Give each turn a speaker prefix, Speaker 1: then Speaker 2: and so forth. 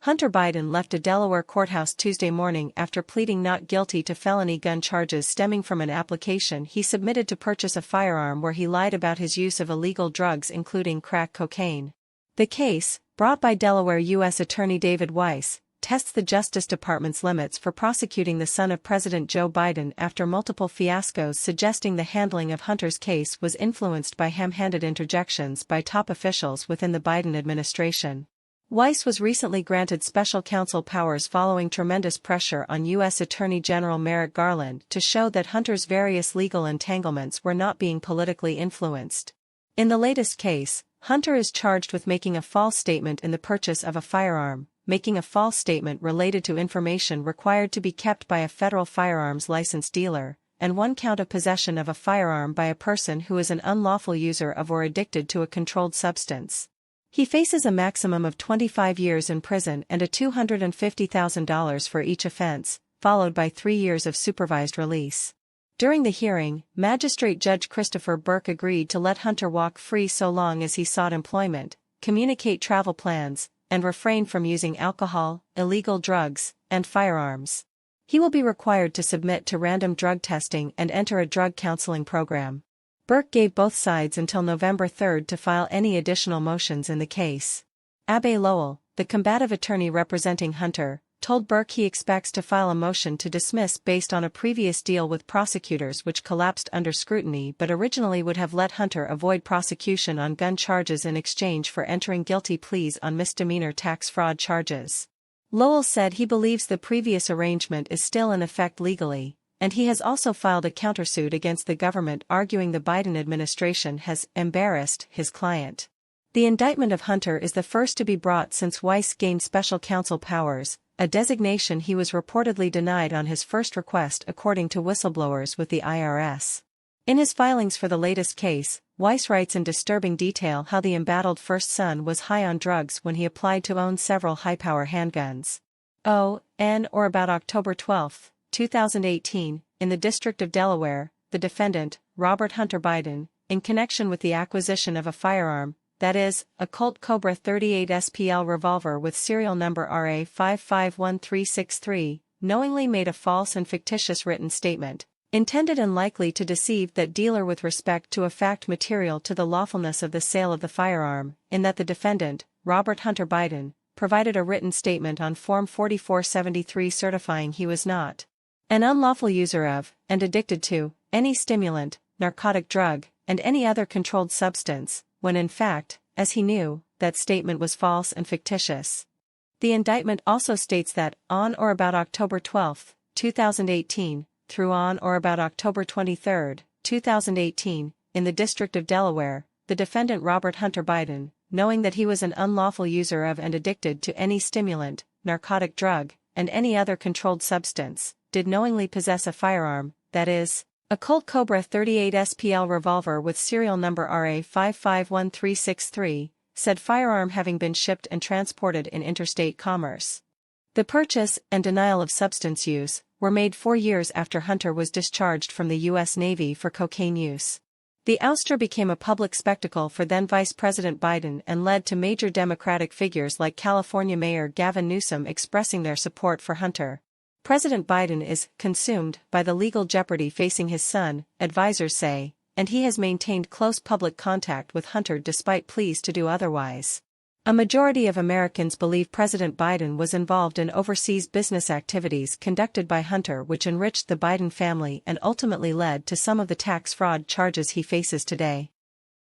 Speaker 1: Hunter Biden left a Delaware courthouse Tuesday morning after pleading not guilty to felony gun charges stemming from an application he submitted to purchase a firearm where he lied about his use of illegal drugs including crack cocaine. The case, brought by Delaware U.S. Attorney David Weiss, tests the Justice Department's limits for prosecuting the son of President Joe Biden after multiple fiascos suggesting the handling of Hunter's case was influenced by ham-handed interjections by top officials within the Biden administration. Weiss was recently granted special counsel powers following tremendous pressure on U.S. Attorney General Merrick Garland to show that Hunter's various legal entanglements were not being politically influenced. In the latest case, Hunter is charged with making a false statement in the purchase of a firearm, making a false statement related to information required to be kept by a federal firearms license dealer, and one count of possession of a firearm by a person who is an unlawful user of or addicted to a controlled substance. He faces a maximum of 25 years in prison and a $250,000 for each offense, followed by 3 years of supervised release. During the hearing, Magistrate Judge Christopher Burke agreed to let Hunter walk free so long as he sought employment, communicate travel plans, and refrain from using alcohol, illegal drugs, and firearms. He will be required to submit to random drug testing and enter a drug counseling program. Burke gave both sides until November 3 to file any additional motions in the case. Abbe Lowell, the combative attorney representing Hunter, told Burke he expects to file a motion to dismiss based on a previous deal with prosecutors which collapsed under scrutiny but originally would have let Hunter avoid prosecution on gun charges in exchange for entering guilty pleas on misdemeanor tax fraud charges. Lowell said he believes the previous arrangement is still in effect legally, and he has also filed a countersuit against the government arguing the Biden administration has embarrassed his client. The indictment of Hunter is the first to be brought since Weiss gained special counsel powers, a designation he was reportedly denied on his first request according to whistleblowers with the IRS. In his filings for the latest case, Weiss writes in disturbing detail how the embattled first son was high on drugs when he applied to own several high-power handguns. On or about October 12, 2018, in the District of Delaware, the defendant, Robert Hunter Biden, in connection with the acquisition of a firearm, that is, a Colt Cobra 38 SPL revolver with serial number RA551363, knowingly made a false and fictitious written statement, intended and likely to deceive that dealer with respect to a fact material to the lawfulness of the sale of the firearm, in that the defendant, Robert Hunter Biden, provided a written statement on Form 4473 certifying he was not an unlawful user of, and addicted to, any stimulant, narcotic drug, and any other controlled substance, when in fact, as he knew, that statement was false and fictitious. The indictment also states that, on or about October 12, 2018, through on or about October 23, 2018, in the District of Delaware, the defendant Robert Hunter Biden, knowing that he was an unlawful user of and addicted to any stimulant, narcotic drug, and any other controlled substance, did knowingly possess a firearm, that is, a Colt Cobra 38 SPL revolver with serial number RA551363, said firearm having been shipped and transported in interstate commerce. The purchase and denial of substance use were made 4 years after Hunter was discharged from the U.S. Navy for cocaine use. The ouster became a public spectacle for then Vice President Biden and led to major Democratic figures like California Mayor Gavin Newsom expressing their support for Hunter. President Biden is consumed by the legal jeopardy facing his son, advisors say, and he has maintained close public contact with Hunter despite pleas to do otherwise. A majority of Americans believe President Biden was involved in overseas business activities conducted by Hunter which enriched the Biden family and ultimately led to some of the tax fraud charges he faces today.